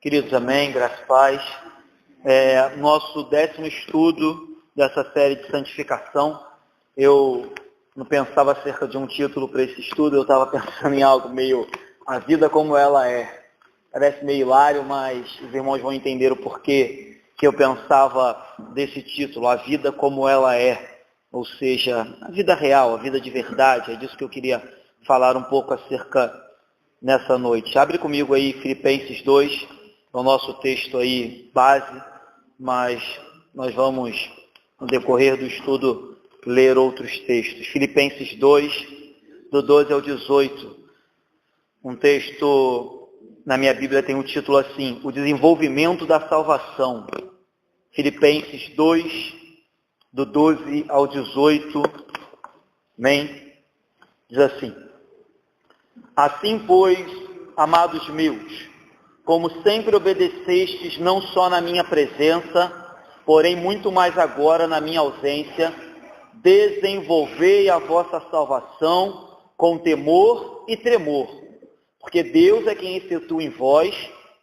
Queridos, amém, graças a paz. Nosso 10º estudo dessa série de santificação. Eu não pensava acerca de um título para esse estudo, eu estava pensando em algo meio a vida como ela é. Parece meio hilário, mas os irmãos vão entender o porquê que eu pensava desse título, a vida como ela é. Ou seja, a vida real, a vida de verdade. É disso que eu queria falar um pouco acerca nessa noite. Abre comigo aí Filipenses 2, é o nosso texto aí base, mas nós vamos, no decorrer do estudo, ler outros textos. Filipenses 2, do 12 ao 18. Um texto, na minha Bíblia tem um título assim, O Desenvolvimento da Salvação. Filipenses 2, do 12 ao 18, amém? Diz assim: Assim, pois, amados meus, como sempre obedecestes, não só na minha presença, porém muito mais agora na minha ausência, desenvolvei a vossa salvação com temor e tremor, porque Deus é quem efetua em vós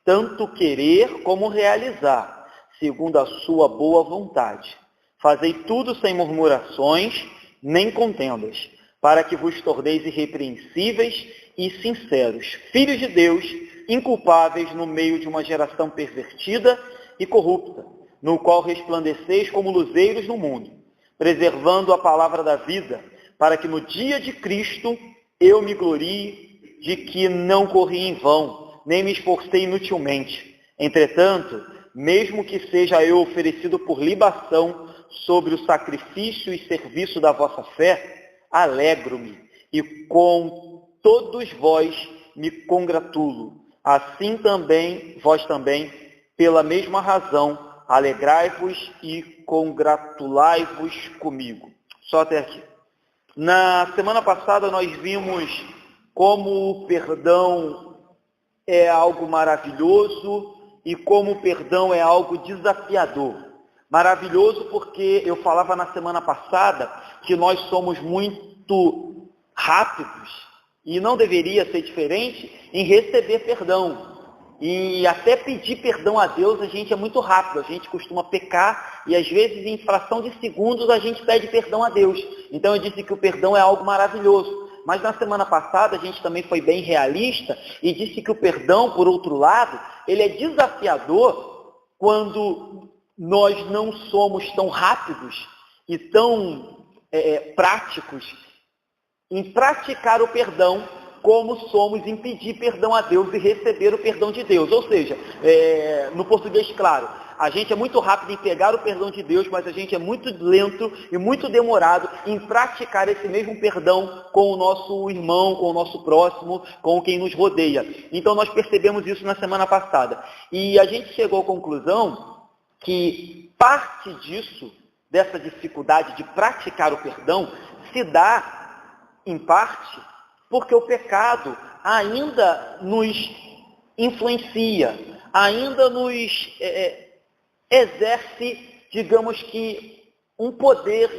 tanto querer como realizar, segundo a sua boa vontade. Fazei tudo sem murmurações, nem contendas, para que vos torneis irrepreensíveis e sinceros, filhos de Deus, inculpáveis no meio de uma geração pervertida e corrupta, no qual resplandeceis como luzeiros no mundo, preservando a palavra da vida, para que no dia de Cristo eu me glorie de que não corri em vão, nem me esforcei inutilmente. Entretanto, mesmo que seja eu oferecido por libação sobre o sacrifício e serviço da vossa fé, alegro-me e com todos vós me congratulo. Assim também, vós também, pela mesma razão, alegrai-vos e congratulai-vos comigo. Só até aqui. Na semana passada nós vimos como o perdão é algo maravilhoso e como o perdão é algo desafiador. Maravilhoso porque eu falava na semana passada que nós somos muito rápidos, e não deveria ser diferente, em receber perdão. E até pedir perdão a Deus a gente é muito rápido, a gente costuma pecar e às vezes em fração de segundos a gente pede perdão a Deus. Então eu disse que o perdão é algo maravilhoso. Mas na semana passada a gente também foi bem realista e disse que o perdão, por outro lado, ele é desafiador quando nós não somos tão rápidos e tão práticos em praticar o perdão como somos em pedir perdão a Deus e receber o perdão de Deus. Ou seja, no português claro, a gente é muito rápido em pegar o perdão de Deus, mas a gente é muito lento e muito demorado em praticar esse mesmo perdão com o nosso irmão, com o nosso próximo, com quem nos rodeia. Então nós percebemos isso na semana passada. E a gente chegou à conclusão que parte disso, dessa dificuldade de praticar o perdão, se dá, em parte, porque o pecado ainda nos influencia, ainda nos exerce, digamos que, um poder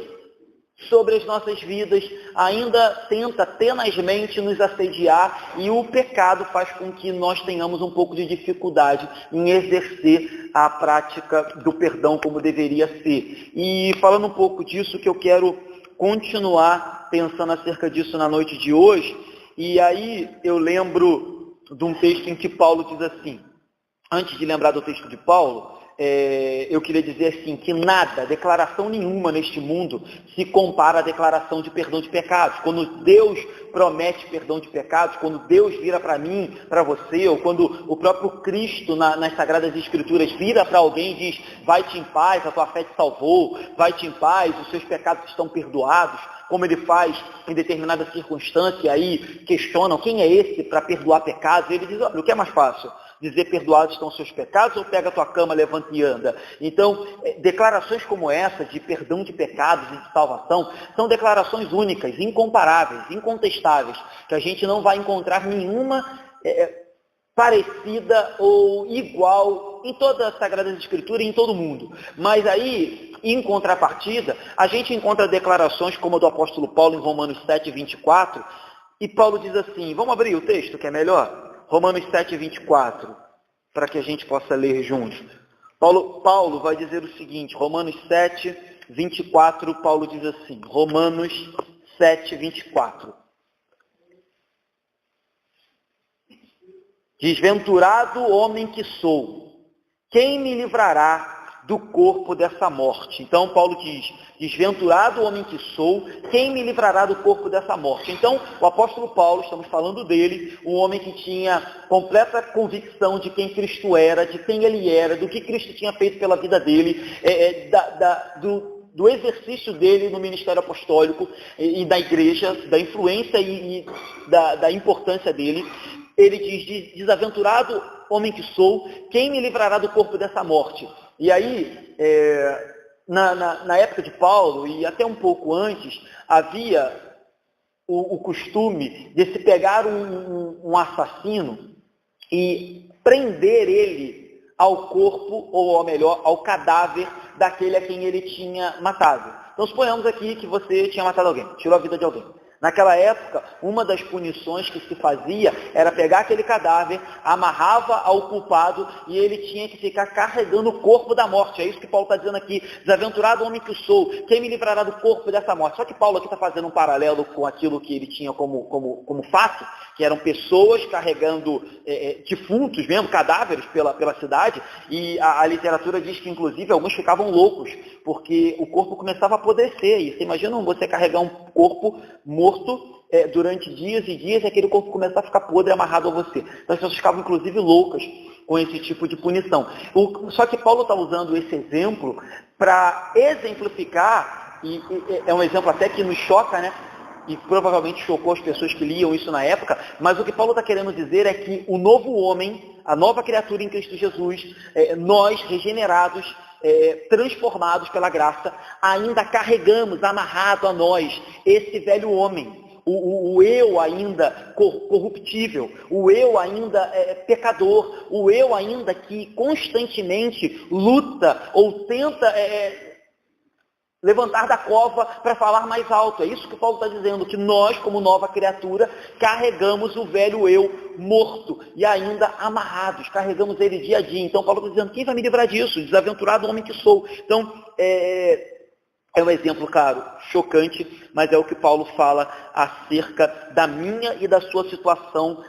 sobre as nossas vidas, ainda tenta tenazmente nos assediar, e o pecado faz com que nós tenhamos um pouco de dificuldade em exercer a prática do perdão como deveria ser. E falando um pouco disso, que eu quero continuar pensando acerca disso na noite de hoje, e aí eu lembro de um texto em que Paulo diz assim, antes de lembrar do texto de Paulo, eu queria dizer assim, que nada, declaração nenhuma neste mundo se compara à declaração de perdão de pecados. Quando Deus promete perdão de pecados, quando Deus vira para mim, para você, ou quando o próprio Cristo nas Sagradas Escrituras vira para alguém e diz, vai-te em paz, a tua fé te salvou, vai-te em paz, os seus pecados estão perdoados, como ele faz em determinada circunstância, e aí questionam quem é esse para perdoar pecados, e ele diz, olha, o que é mais fácil? Dizer perdoados estão os seus pecados ou pega a tua cama, levanta e anda? Então, declarações como essa, de perdão de pecados e de salvação, são declarações únicas, incomparáveis, incontestáveis, que a gente não vai encontrar nenhuma parecida ou igual em toda a Sagrada Escritura e em todo o mundo. Mas aí, em contrapartida, a gente encontra declarações como a do apóstolo Paulo em Romanos 7, 24, e Paulo diz assim, vamos abrir o texto que é melhor? Romanos 7, 24. para que a gente possa ler juntos. Paulo vai dizer o seguinte, Romanos 7, 24, Paulo diz assim, Romanos 7, 24. Desventurado homem que sou, quem me livrará do corpo dessa morte? Então Paulo diz, desventurado homem que sou, quem me livrará do corpo dessa morte? Então o apóstolo Paulo, estamos falando dele, um homem que tinha completa convicção de quem Cristo era, de quem ele era, do que Cristo tinha feito pela vida dele, do exercício dele no ministério apostólico e da igreja, da influência e da importância dele. Ele diz, desaventurado homem que sou, quem me livrará do corpo dessa morte? E aí, na época de Paulo, e até um pouco antes, havia o costume de se pegar um assassino e prender ele ao corpo, ou melhor, ao cadáver daquele a quem ele tinha matado. Então, suponhamos aqui que você tinha matado alguém, tirou a vida de alguém. Naquela época, uma das punições que se fazia era pegar aquele cadáver, amarrava ao culpado e ele tinha que ficar carregando o corpo da morte. É isso que Paulo está dizendo aqui, desaventurado homem que sou, quem me livrará do corpo dessa morte? Só que Paulo aqui está fazendo um paralelo com aquilo que ele tinha como fato, que eram pessoas carregando defuntos mesmo, cadáveres pela cidade, e a literatura diz que inclusive alguns ficavam loucos, porque o corpo começava a apodrecer. E você imagina você carregar um corpo morto durante dias e dias, e aquele corpo começar a ficar podre amarrado a você. Então as pessoas ficavam inclusive loucas com esse tipo de punição. Só que Paulo está usando esse exemplo para exemplificar, e é um exemplo até que nos choca, né? E provavelmente chocou as pessoas que liam isso na época, mas o que Paulo está querendo dizer é que o novo homem, a nova criatura em Cristo Jesus, nós regenerados, transformados pela graça, ainda carregamos amarrado a nós esse velho homem, o eu ainda corruptível, o eu ainda pecador, o eu ainda que constantemente luta ou tenta levantar da cova para falar mais alto. É isso que Paulo está dizendo, que nós, como nova criatura, carregamos o velho eu morto e ainda amarrados, carregamos ele dia a dia. Então Paulo está dizendo, quem vai me livrar disso? Desaventurado homem que sou. Então, é um exemplo, claro, chocante, mas é o que Paulo fala acerca da minha e da sua situação,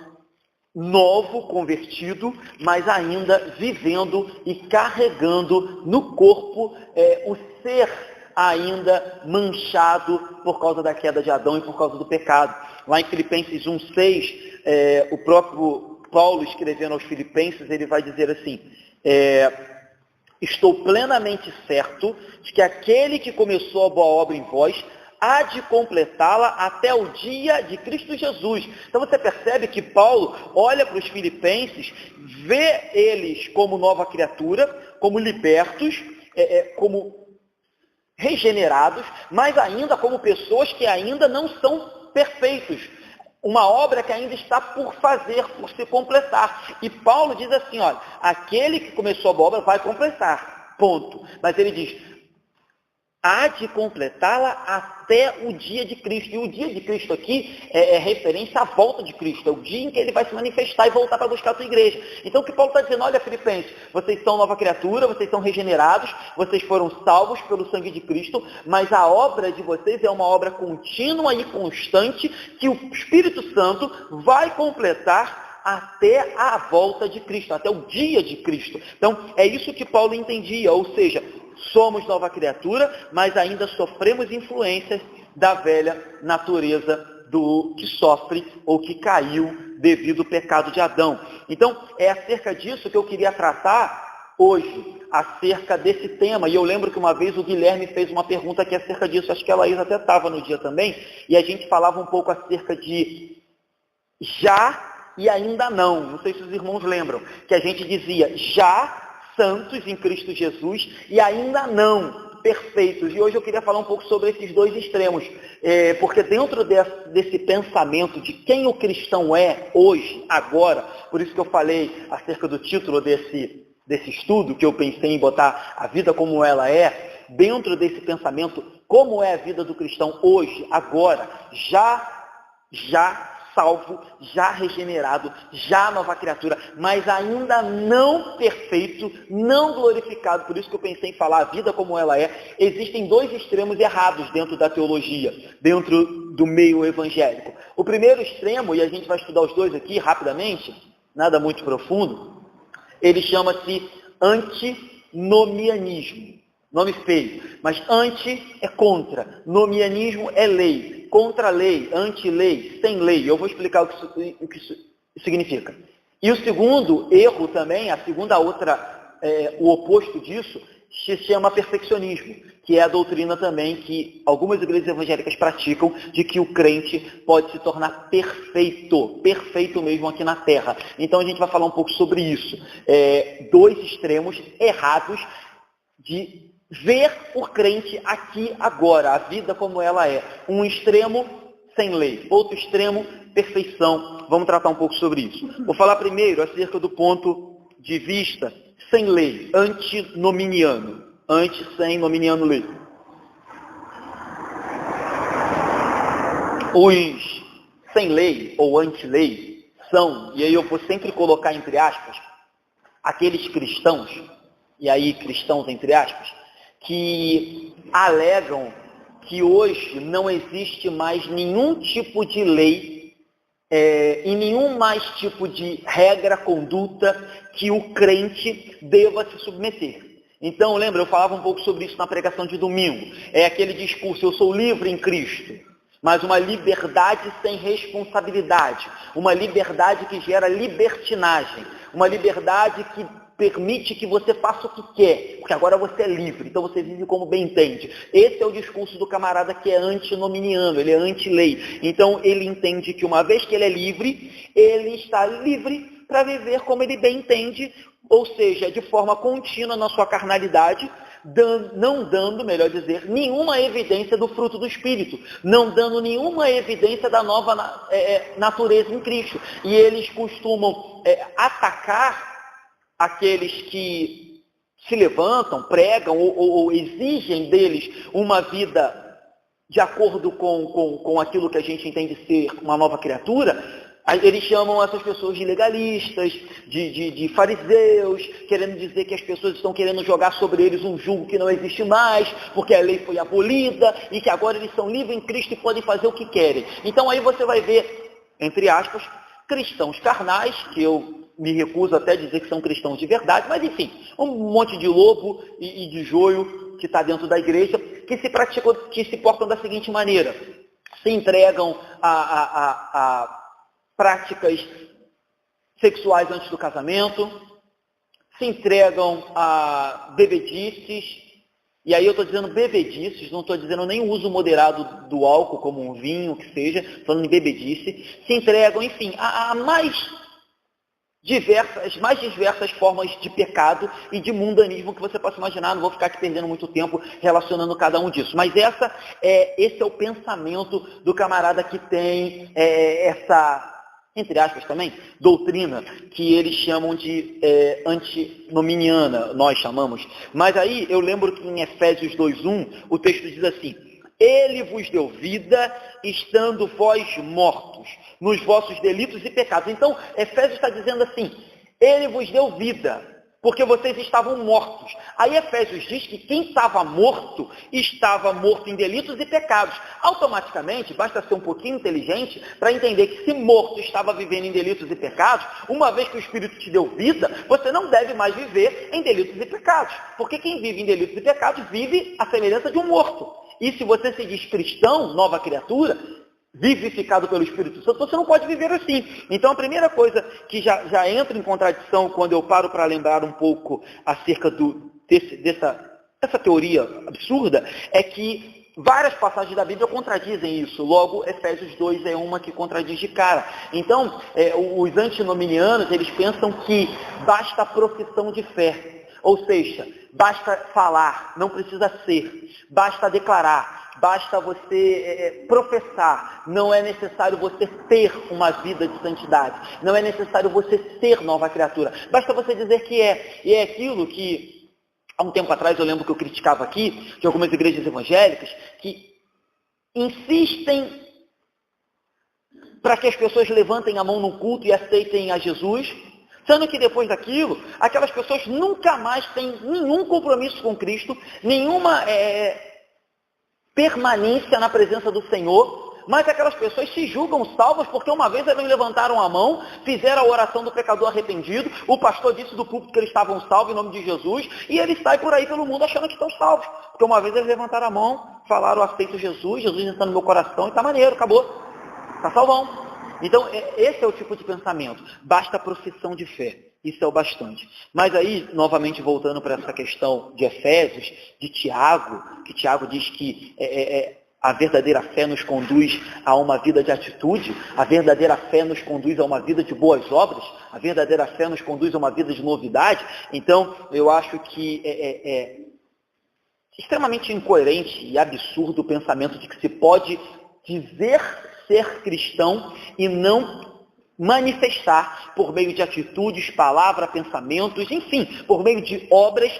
novo, convertido, mas ainda vivendo e carregando no corpo o ser ainda manchado por causa da queda de Adão e por causa do pecado. Lá em Filipenses 1,6, o próprio Paulo, escrevendo aos Filipenses, ele vai dizer assim, estou plenamente certo de que aquele que começou a boa obra em vós há de completá-la até o dia de Cristo Jesus. Então você percebe que Paulo olha para os filipenses, vê eles como nova criatura, como libertos, como regenerados, mas ainda como pessoas que ainda não são perfeitos. Uma obra que ainda está por fazer, por se completar. E Paulo diz assim, olha, aquele que começou a boa obra vai completar, ponto. Mas ele diz, há de completá-la até o dia de Cristo. E o dia de Cristo aqui é referência à volta de Cristo. É o dia em que ele vai se manifestar e voltar para buscar a sua igreja. Então o que Paulo está dizendo, olha, Filipenses, vocês são nova criatura, vocês são regenerados, vocês foram salvos pelo sangue de Cristo, mas a obra de vocês é uma obra contínua e constante que o Espírito Santo vai completar até a volta de Cristo, até o dia de Cristo. Então é isso que Paulo entendia, ou seja, somos nova criatura, mas ainda sofremos influências da velha natureza do que sofre ou que caiu devido ao pecado de Adão. Então, é acerca disso que eu queria tratar hoje, acerca desse tema. E eu lembro que uma vez o Guilherme fez uma pergunta aqui acerca disso, acho que a Laís até estava no dia também, e a gente falava um pouco acerca de já e ainda não. Não sei se os irmãos lembram, que a gente dizia já santos em Cristo Jesus e ainda não perfeitos. E hoje eu queria falar um pouco sobre esses dois extremos, porque dentro desse pensamento de quem o cristão é hoje, agora, por isso que eu falei acerca do título desse estudo, que eu pensei em botar a vida como ela é, dentro desse pensamento, como é a vida do cristão hoje, agora, já salvo, já regenerado, já nova criatura, mas ainda não perfeito, não glorificado. Por isso que eu pensei em falar a vida como ela é. Existem dois extremos errados dentro da teologia, dentro do meio evangélico. O primeiro extremo, e a gente vai estudar os dois aqui rapidamente, nada muito profundo, ele chama-se antinomianismo. Nome feio, mas anti é contra, nomianismo é lei, contra-lei, anti-lei, sem lei. Eu vou explicar o que isso significa. E o segundo erro também, o oposto disso, se chama perfeccionismo, que é a doutrina também que algumas igrejas evangélicas praticam, de que o crente pode se tornar perfeito mesmo aqui na terra. Então a gente vai falar um pouco sobre isso. Dois extremos errados de ver o crente aqui agora, a vida como ela é. Um extremo sem lei, outro extremo perfeição. Vamos tratar um pouco sobre isso. Vou falar primeiro acerca do ponto de vista sem lei, antinominiano. Sem nominiano lei. Os sem lei ou anti-lei são, e aí eu vou sempre colocar entre aspas, aqueles cristãos, e aí cristãos entre aspas, que alegam que hoje não existe mais nenhum tipo de lei e nenhum mais tipo de regra, conduta que o crente deva se submeter. Então, lembra, eu falava um pouco sobre isso na pregação de domingo. É aquele discurso, eu sou livre em Cristo, mas uma liberdade sem responsabilidade, uma liberdade que gera libertinagem, uma liberdade que permite que você faça o que quer, porque agora você é livre, então você vive como bem entende. Esse é o discurso do camarada que é antinominiano, ele é anti-lei. Então ele entende que uma vez que ele é livre, ele está livre para viver como ele bem entende, ou seja, de forma contínua na sua carnalidade, não dando, melhor dizer, nenhuma evidência do fruto do Espírito, não dando nenhuma evidência da nova natureza em Cristo. E eles costumam atacar aqueles que se levantam, pregam ou exigem deles uma vida de acordo com aquilo que a gente entende ser uma nova criatura. Eles chamam essas pessoas de legalistas, de fariseus, querendo dizer que as pessoas estão querendo jogar sobre eles um jugo que não existe mais, porque a lei foi abolida e que agora eles são livres em Cristo e podem fazer o que querem. Então aí você vai ver, entre aspas, cristãos carnais, que eu me recuso até a dizer que são cristãos de verdade, mas enfim, um monte de lobo e de joio que está dentro da igreja, que se portam da seguinte maneira: se entregam a práticas sexuais antes do casamento, se entregam a bebedices, e aí eu estou dizendo bebedices, não estou dizendo nem o uso moderado do álcool, como um vinho, que seja, falando em bebedice, se entregam, enfim, a mais diversas formas de pecado e de mundanismo que você possa imaginar. Não vou ficar aqui perdendo muito tempo relacionando cada um disso. Mas esse é o pensamento do camarada que tem essa, entre aspas também, doutrina, que eles chamam de antinominiana, nós chamamos. Mas aí eu lembro que em Efésios 2:1, o texto diz assim: ele vos deu vida, estando vós mortos nos vossos delitos e pecados. Então, Efésios está dizendo assim: ele vos deu vida, porque vocês estavam mortos. Aí Efésios diz que quem estava morto em delitos e pecados. Automaticamente, basta ser um pouquinho inteligente para entender que se morto estava vivendo em delitos e pecados, uma vez que o Espírito te deu vida, você não deve mais viver em delitos e pecados. Porque quem vive em delitos e pecados vive à semelhança de um morto. E se você se diz cristão, nova criatura, vivificado pelo Espírito Santo, você não pode viver assim. Então a primeira coisa que já entra em contradição quando eu paro para lembrar um pouco acerca dessa teoria absurda, é que várias passagens da Bíblia contradizem isso. Logo, Efésios 2 é uma que contradiz de cara. Então, os antinominianos, eles pensam que basta a profissão de fé. Ou seja, basta falar, não precisa ser. Basta declarar, basta você professar. Não é necessário você ter uma vida de santidade. Não é necessário você ser nova criatura. Basta você dizer que é. E é aquilo que, há um tempo atrás, eu lembro que eu criticava aqui, de algumas igrejas evangélicas, que insistem para que as pessoas levantem a mão no culto e aceitem a Jesus, sendo que depois daquilo, aquelas pessoas nunca mais têm nenhum compromisso com Cristo, nenhuma permanência na presença do Senhor, mas aquelas pessoas se julgam salvas porque uma vez eles levantaram a mão, fizeram a oração do pecador arrependido, o pastor disse do púlpito que eles estavam salvos em nome de Jesus, e eles saem por aí pelo mundo achando que estão salvos, porque uma vez eles levantaram a mão, falaram, aceito Jesus, Jesus entra no meu coração e está maneiro, acabou, está salvão. Então, esse é o tipo de pensamento, basta a profissão de fé, isso é o bastante. Mas aí, novamente voltando para essa questão de Efésios, de Tiago, que Tiago diz que a verdadeira fé nos conduz a uma vida de atitude, a verdadeira fé nos conduz a uma vida de boas obras, a verdadeira fé nos conduz a uma vida de novidade. Então, eu acho que é extremamente incoerente e absurdo o pensamento de que se pode dizer ser cristão e não manifestar por meio de atitudes, palavras, pensamentos, enfim, por meio de obras,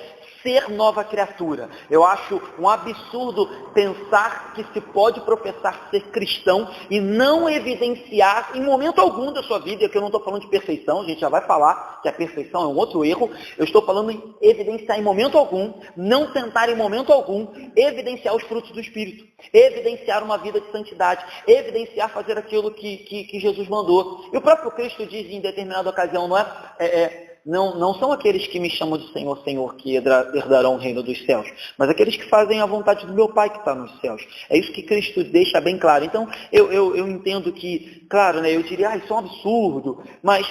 ser nova criatura. Eu acho um absurdo pensar que se pode professar ser cristão e não evidenciar em momento algum da sua vida, que eu não estou falando de perfeição, a gente já vai falar que a perfeição é um outro erro, eu estou falando em evidenciar em momento algum, não tentar em momento algum evidenciar os frutos do Espírito, evidenciar uma vida de santidade, evidenciar fazer aquilo que Jesus mandou. E o próprio Cristo diz em determinada ocasião, não são aqueles que me chamam de Senhor, Senhor, que herdarão o reino dos céus, mas aqueles que fazem a vontade do meu Pai que está nos céus. É isso que Cristo deixa bem claro. Então, eu entendo que, claro, eu diria, isso é um absurdo, mas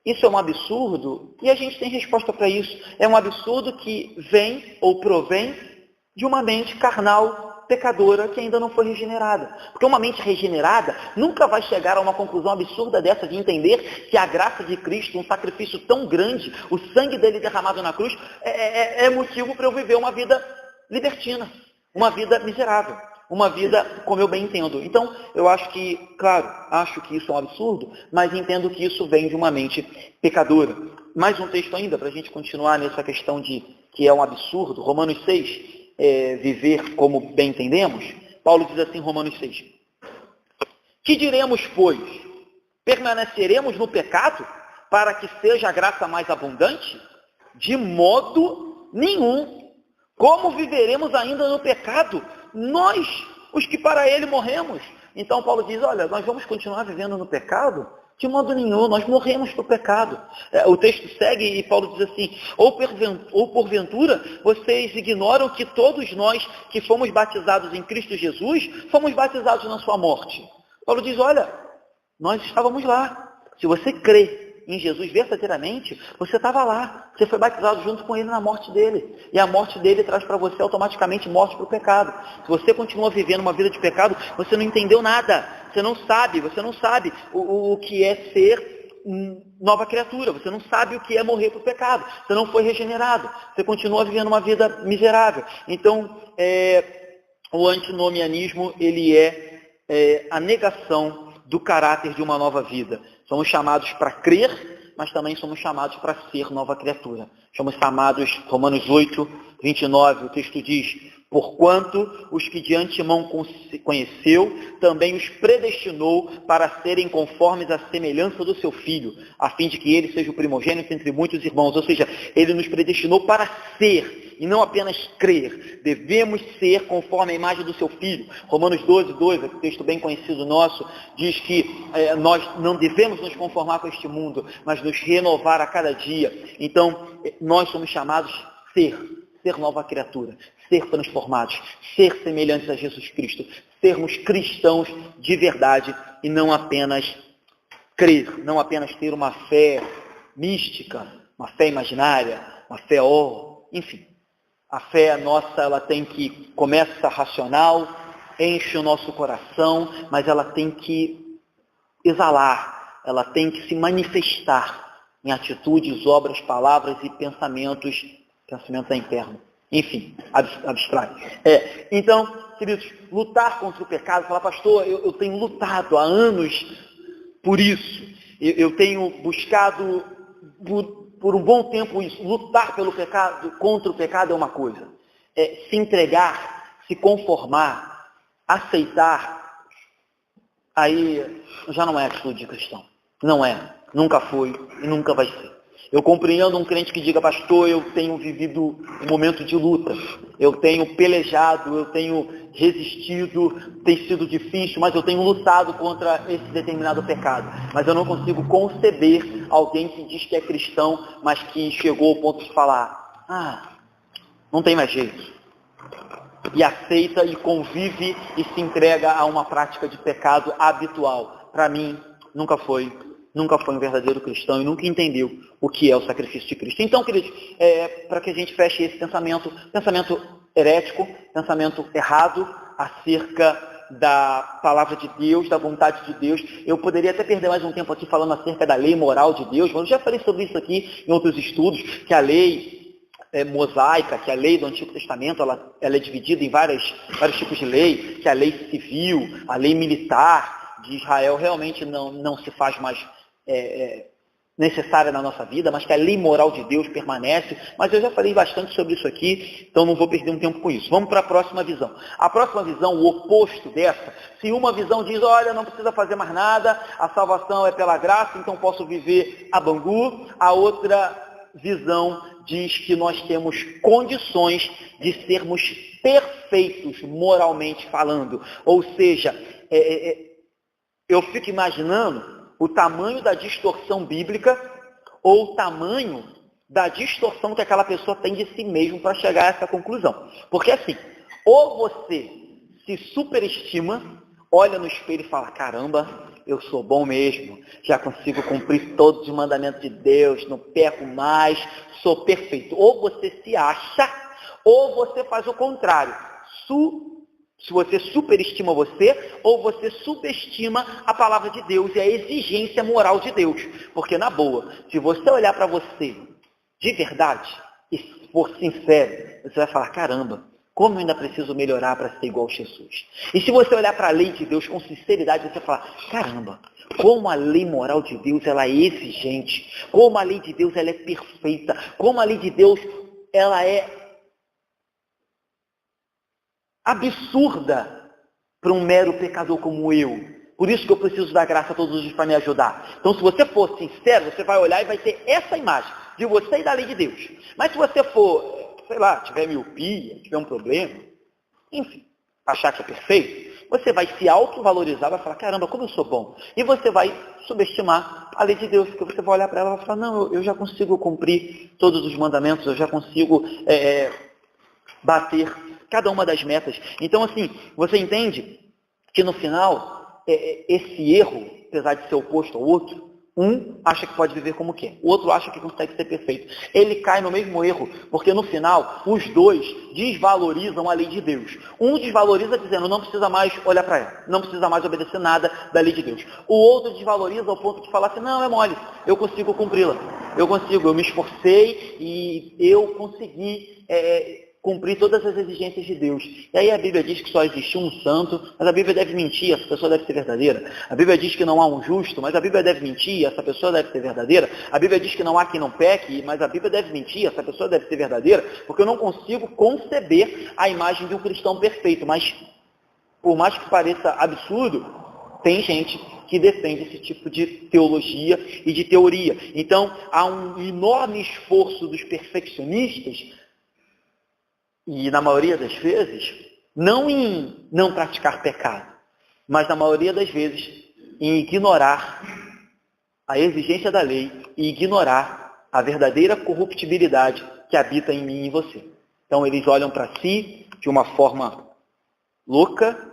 isso é um absurdo e a gente tem resposta para isso. É um absurdo que vem ou provém de uma mente carnal, pecadora, que ainda não foi regenerada. Porque uma mente regenerada nunca vai chegar a uma conclusão absurda dessa de entender que a graça de Cristo, um sacrifício tão grande, o sangue dele derramado na cruz, é motivo para eu viver uma vida libertina, uma vida miserável, uma vida como eu bem entendo. Então, eu acho que, claro, acho que isso é um absurdo, mas entendo que isso vem de uma mente pecadora. Mais um texto ainda, para a gente continuar nessa questão de que é um absurdo, Romanos 6, viver como bem entendemos, Paulo diz assim em Romanos 6, que diremos, pois? Permaneceremos no pecado para que seja a graça mais abundante? De modo nenhum. Como viveremos ainda no pecado? Nós, os que para ele morremos. Então Paulo diz, olha, nós vamos continuar vivendo no pecado? De modo nenhum, nós morremos para o pecado. O texto segue e Paulo diz assim, ou porventura vocês ignoram que todos nós que fomos batizados em Cristo Jesus, fomos batizados na sua morte. Paulo diz, olha, nós estávamos lá. Se você crê em Jesus verdadeiramente, você estava lá. Você foi batizado junto com ele na morte dele. E a morte dele traz para você automaticamente morte para o pecado. Se você continua vivendo uma vida de pecado, você não entendeu nada. Você não sabe o que é ser nova criatura. Você não sabe o que é morrer para o pecado. Você não foi regenerado. Você continua vivendo uma vida miserável. Então, o antinomianismo, ele é a negação do caráter de uma nova vida. Somos chamados para crer, mas também somos chamados para ser nova criatura. Somos chamados, Romanos 8, 29, o texto diz, porquanto os que de antemão conheceu, também os predestinou para serem conformes à semelhança do seu Filho, a fim de que ele seja o primogênito entre muitos irmãos. Ou seja, ele nos predestinou para ser, e não apenas crer. Devemos ser conforme a imagem do seu Filho. Romanos 12, 2, um texto bem conhecido nosso, diz que nós não devemos nos conformar com este mundo, mas nos renovar a cada dia. Então, nós somos chamados a ser nova criatura, ser transformados, ser semelhantes a Jesus Cristo, sermos cristãos de verdade e não apenas crer, não apenas ter uma fé mística, uma fé imaginária, uma fé enfim. A fé nossa, ela tem que, começa racional, enche o nosso coração, mas ela tem que exalar, ela tem que se manifestar em atitudes, obras, palavras e pensamentos é interno. Enfim, abstrai. Então, queridos, lutar contra o pecado, falar, pastor, eu tenho lutado há anos por isso. Eu tenho buscado por um bom tempo isso. Lutar pelo pecado, contra o pecado é uma coisa. Se entregar, se conformar, aceitar, aí já não é atitude de cristão. Não é, nunca foi e nunca vai ser. Eu compreendo um crente que diga, pastor, eu tenho vivido um momento de luta, eu tenho pelejado, eu tenho resistido, tem sido difícil, mas eu tenho lutado contra esse determinado pecado. Mas eu não consigo conceber alguém que diz que é cristão, mas que chegou ao ponto de falar, não tem mais jeito. E aceita e convive e se entrega a uma prática de pecado habitual. Para mim, nunca foi um verdadeiro cristão e nunca entendeu o que é o sacrifício de Cristo. Então, queridos, para que a gente feche esse pensamento herético, pensamento errado acerca da palavra de Deus, da vontade de Deus. Eu poderia até perder mais um tempo aqui falando acerca da lei moral de Deus, mas eu já falei sobre isso aqui em outros estudos, que a lei mosaica, que a lei do Antigo Testamento ela é dividida em vários tipos de lei, que a lei civil, a lei militar de Israel realmente não se faz mais necessária na nossa vida, mas que a lei moral de Deus permanece. Mas eu já falei bastante sobre isso aqui, então não vou perder um tempo com isso. Vamos para a próxima visão. A próxima visão, o oposto dessa, se uma visão diz, olha, não precisa fazer mais nada, a salvação é pela graça, então posso viver a Bangu, a outra visão diz que nós temos condições de sermos perfeitos moralmente falando. Ou seja, eu fico imaginando o tamanho da distorção bíblica ou o tamanho da distorção que aquela pessoa tem de si mesmo para chegar a essa conclusão. Porque assim, ou você se superestima, olha no espelho e fala, caramba, eu sou bom mesmo, já consigo cumprir todos os mandamentos de Deus, não peco mais, sou perfeito. Ou você se acha, ou você faz o contrário. Se você superestima você, ou você subestima a palavra de Deus e a exigência moral de Deus. Porque, na boa, se você olhar para você de verdade e for sincero, você vai falar, caramba, como eu ainda preciso melhorar para ser igual a Jesus. E se você olhar para a lei de Deus com sinceridade, você vai falar, caramba, como a lei moral de Deus ela é exigente, como a lei de Deus ela é perfeita, como a lei de Deus ela é absurda para um mero pecador como eu. Por isso que eu preciso da graça todos os dias para me ajudar. Então, se você for sincero, você vai olhar e vai ter essa imagem de você e da lei de Deus. Mas se você for, sei lá, tiver miopia, tiver um problema, enfim, achar que é perfeito, você vai se autovalorizar, vai falar, caramba, como eu sou bom. E você vai subestimar a lei de Deus, porque você vai olhar para ela e vai falar, não, eu já consigo cumprir todos os mandamentos, eu já consigo bater cada uma das metas. Então, assim, você entende que no final, esse erro, apesar de ser oposto ao outro, um acha que pode viver como quer, o outro acha que consegue ser perfeito. Ele cai no mesmo erro, porque no final, os dois desvalorizam a lei de Deus. Um desvaloriza dizendo, não precisa mais olhar para ela, não precisa mais obedecer nada da lei de Deus. O outro desvaloriza ao ponto de falar assim, não, é mole, eu consigo cumpri-la, eu me esforcei e eu consegui cumprir todas as exigências de Deus. E aí a Bíblia diz que só existe um santo, mas a Bíblia deve mentir, essa pessoa deve ser verdadeira. A Bíblia diz que não há um justo, mas a Bíblia deve mentir, essa pessoa deve ser verdadeira. A Bíblia diz que não há quem não peque, mas a Bíblia deve mentir, essa pessoa deve ser verdadeira, porque eu não consigo conceber a imagem de um cristão perfeito. Mas, por mais que pareça absurdo, tem gente que defende esse tipo de teologia e de teoria. Então, há um enorme esforço dos perfeccionistas e, na maioria das vezes, não em não praticar pecado, mas, na maioria das vezes, em ignorar a exigência da lei e ignorar a verdadeira corruptibilidade que habita em mim e em você. Então, eles olham para si de uma forma louca,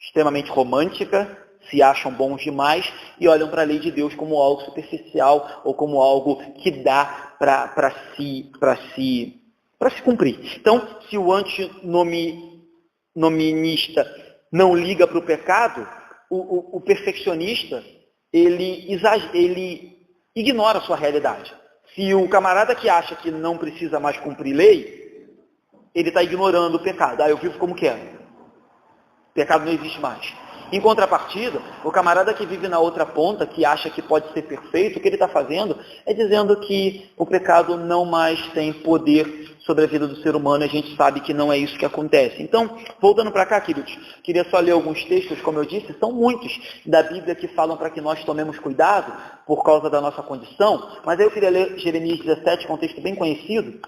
extremamente romântica, se acham bons demais e olham para a lei de Deus como algo superficial ou como algo que dá para se cumprir. Então, se o antinominista não liga para o pecado, o perfeccionista, ele ignora a sua realidade. Se o camarada que acha que não precisa mais cumprir lei, ele está ignorando o pecado. Eu vivo como quero. O pecado não existe mais. Em contrapartida, o camarada que vive na outra ponta, que acha que pode ser perfeito, o que ele está fazendo é dizendo que o pecado não mais tem poder sobre a vida do ser humano, e a gente sabe que não é isso que acontece. Então, voltando para cá, queridos, queria só ler alguns textos, como eu disse, são muitos da Bíblia que falam para que nós tomemos cuidado por causa da nossa condição, mas aí eu queria ler Jeremias 17, que é um texto bem conhecido,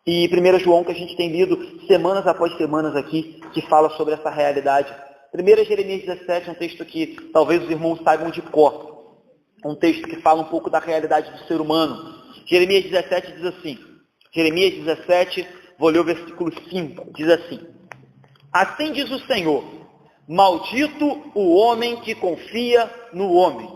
e 1 João, que a gente tem lido semanas após semanas aqui, que fala sobre essa realidade. 1 Jeremias 17 é um texto que talvez os irmãos saibam de cor, um texto que fala um pouco da realidade do ser humano. Jeremias 17 diz assim, Jeremias 17, vou ler o versículo 5, diz assim: assim diz o Senhor, maldito o homem que confia no homem,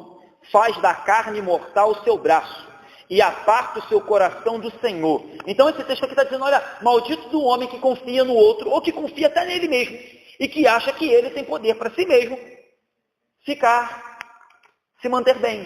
faz da carne mortal o seu braço, e aparta o seu coração do Senhor. Então esse texto aqui está dizendo, olha, maldito do homem que confia no outro, ou que confia até nele mesmo, e que acha que ele tem poder para si mesmo se manter bem.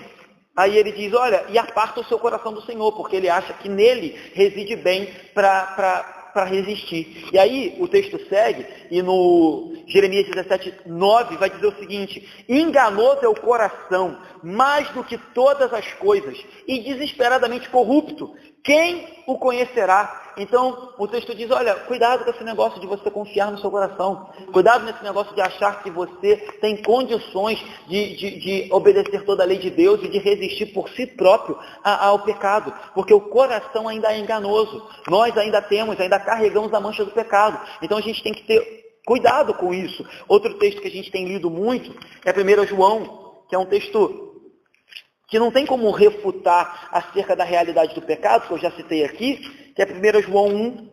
Aí ele diz, olha, e aparta o seu coração do Senhor, porque ele acha que nele reside bem para resistir. E aí o texto segue, e no Jeremias 17, 9, vai dizer o seguinte: enganoso é o coração, mais do que todas as coisas, e desesperadamente corrupto, quem o conhecerá? Então o texto diz, olha, cuidado com esse negócio de você confiar no seu coração, cuidado nesse negócio de achar que você tem condições de obedecer toda a lei de Deus e de resistir por si próprio ao pecado, porque o coração ainda é enganoso, nós ainda carregamos a mancha do pecado, então a gente tem que ter cuidado com isso. Outro texto que a gente tem lido muito é 1 João, que é um texto que não tem como refutar acerca da realidade do pecado, que eu já citei aqui, que é 1 João 1,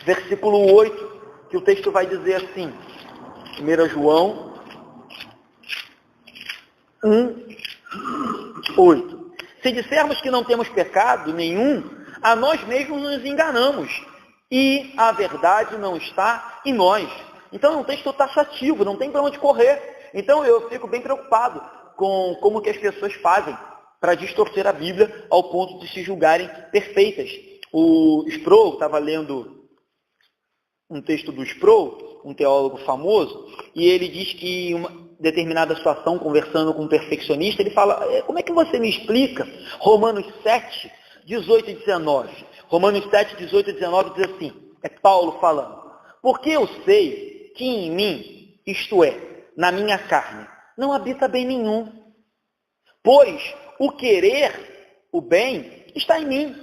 versículo 8, que o texto vai dizer assim, 1 João 1, 8. Se dissermos que não temos pecado nenhum, a nós mesmos nos enganamos, e a verdade não está em nós. Então é um texto taxativo, não tem para onde correr. Então eu fico bem preocupado com como que as pessoas fazem para distorcer a Bíblia ao ponto de se julgarem perfeitas. O Sproul, estava lendo um texto do Sproul, um teólogo famoso, e ele diz que em uma determinada situação, conversando com um perfeccionista, ele fala, como é que você me explica Romanos 7, 18 e 19? Romanos 7, 18 e 19 diz assim, é Paulo falando, porque eu sei que em mim, isto é, na minha carne, não habita bem nenhum, pois o querer o bem está em mim,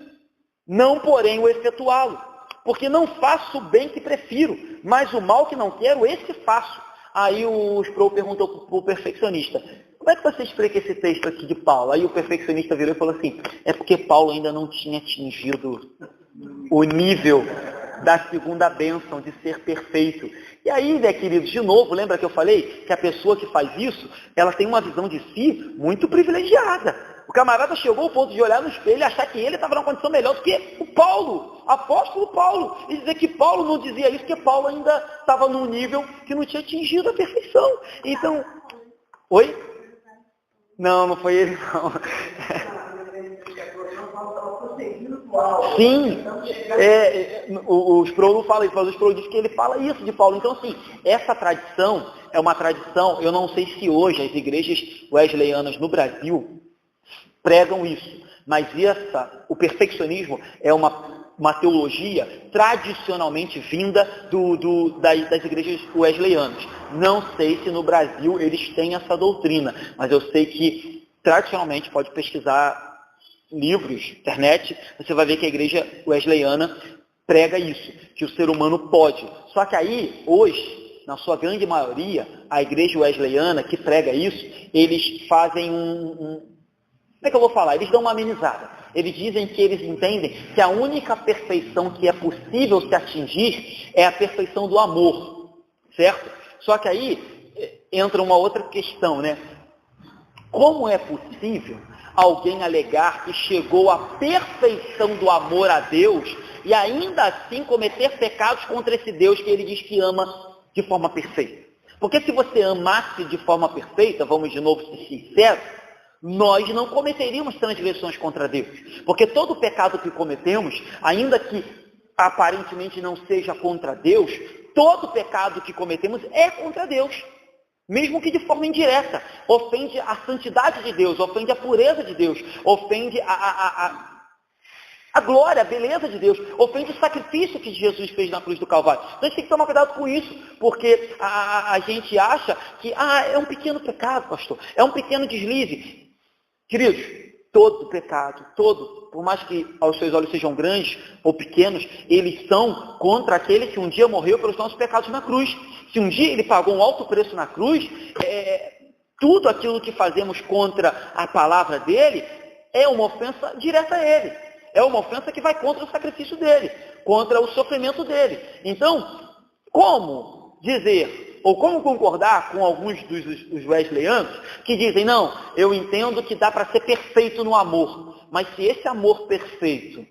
não porém o efetuá-lo, porque não faço o bem que prefiro, mas o mal que não quero, esse faço. Aí o Sproul perguntou para o perfeccionista, como é que você explica esse texto aqui de Paulo? Aí o perfeccionista virou e falou assim, é porque Paulo ainda não tinha atingido o nível da segunda bênção de ser perfeito. E aí, né, queridos, de novo, lembra que eu falei que a pessoa que faz isso, ela tem uma visão de si muito privilegiada. O camarada chegou ao ponto de olhar no espelho e achar que ele estava numa condição melhor do que o Paulo, apóstolo Paulo. E dizer que Paulo não dizia isso, porque Paulo ainda estava num nível que não tinha atingido a perfeição. Então, oi? Não foi ele não. Sim, o Sproul não fala isso, mas o Sproul diz que ele fala isso de Paulo. Então, assim, essa tradição é uma tradição, eu não sei se hoje as igrejas wesleyanas no Brasil pregam isso, mas o perfeccionismo é uma teologia tradicionalmente vinda das igrejas wesleyanas. Não sei se no Brasil eles têm essa doutrina, mas eu sei que tradicionalmente, pode pesquisar livros, internet, você vai ver que a igreja wesleyana prega isso, que o ser humano pode. Só que aí, hoje, na sua grande maioria, a igreja wesleyana que prega isso, eles fazem como é que eu vou falar? Eles dão uma amenizada. Eles dizem que eles entendem que a única perfeição que é possível se atingir é a perfeição do amor, certo? Só que aí entra uma outra questão, né? Como é possível alguém alegar que chegou à perfeição do amor a Deus e ainda assim cometer pecados contra esse Deus que ele diz que ama de forma perfeita? Porque se você amasse de forma perfeita, vamos de novo ser sinceros, nós não cometeríamos transgressões contra Deus. Porque todo pecado que cometemos, ainda que aparentemente não seja contra Deus, todo pecado que cometemos é contra Deus. Mesmo que de forma indireta, ofende a santidade de Deus, ofende a pureza de Deus, ofende a glória, a beleza de Deus, ofende o sacrifício que Jesus fez na cruz do Calvário. Então a gente tem que tomar cuidado com isso, porque a gente acha que é um pequeno pecado, pastor, é um pequeno deslize. Queridos, todo pecado, por mais que aos seus olhos sejam grandes ou pequenos, eles são contra aquele que um dia morreu pelos nossos pecados na cruz. Se um dia ele pagou um alto preço na cruz, tudo aquilo que fazemos contra a palavra dele é uma ofensa direta a ele. É uma ofensa que vai contra o sacrifício dele, contra o sofrimento dele. Então, como dizer, ou como concordar com alguns dos wesleyanos que dizem, não, eu entendo que dá para ser perfeito no amor, mas se esse amor perfeito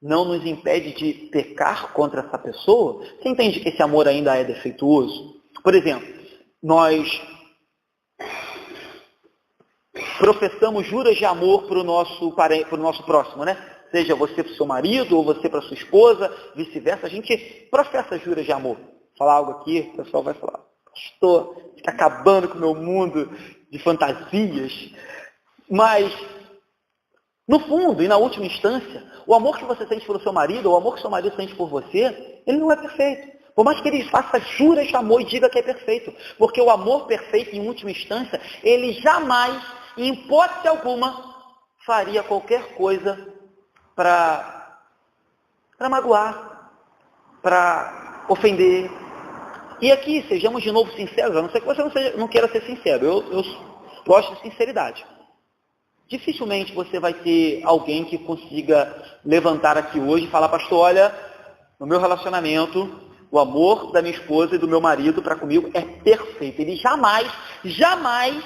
não nos impede de pecar contra essa pessoa, você entende que esse amor ainda é defeituoso? Por exemplo, nós professamos juras de amor para o nosso próximo, né? Seja você para o seu marido ou você para a sua esposa, vice-versa, a gente professa juras de amor. Falar algo aqui, o pessoal vai falar, pastor, está acabando com o meu mundo de fantasias. Mas, no fundo e na última instância, o amor que você sente pelo seu marido, ou o amor que seu marido sente por você, ele não é perfeito. Por mais que ele faça juras de amor e diga que é perfeito. Porque o amor perfeito, em última instância, ele jamais, em hipótese alguma, faria qualquer coisa para magoar, para ofender. E aqui, sejamos de novo sinceros, a não ser que você não queira ser sincero, eu gosto de sinceridade. Dificilmente você vai ter alguém que consiga levantar aqui hoje e falar, pastor, olha, no meu relacionamento, o amor da minha esposa e do meu marido para comigo é perfeito. Ele jamais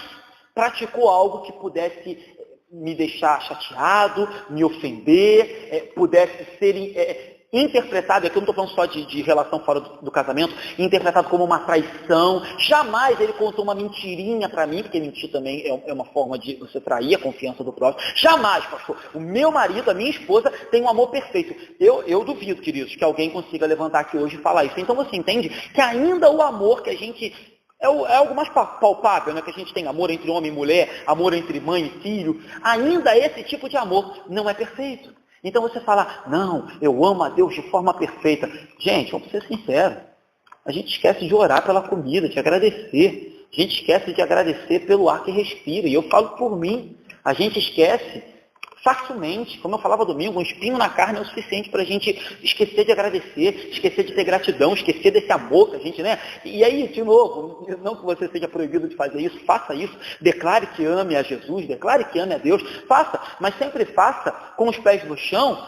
praticou algo que pudesse me deixar chateado, me ofender, pudesse ser interpretado, aqui eu não estou falando só de relação fora do casamento, interpretado como uma traição. Jamais ele contou uma mentirinha para mim, porque mentir também é uma forma de você trair a confiança do próximo. Jamais, pastor. O meu marido, a minha esposa, tem um amor perfeito. Eu duvido, queridos, que alguém consiga levantar aqui hoje e falar isso. Então você entende que ainda o amor que a gente... É algo mais palpável, né? Que a gente tem amor entre homem e mulher, amor entre mãe e filho. Ainda esse tipo de amor não é perfeito. Então você fala, não, eu amo a Deus de forma perfeita. Gente, vamos ser sinceros. A gente esquece de orar pela comida, de agradecer. A gente esquece de agradecer pelo ar que respira. E eu falo por mim. A gente esquece facilmente. Como eu falava domingo, um espinho na carne é o suficiente para a gente esquecer de agradecer, esquecer de ter gratidão, esquecer desse amor que a gente, né? E aí, de novo, não que você seja proibido de fazer isso, faça isso. Declare que ame a Jesus, declare que ame a Deus. Faça, mas sempre faça com os pés no chão,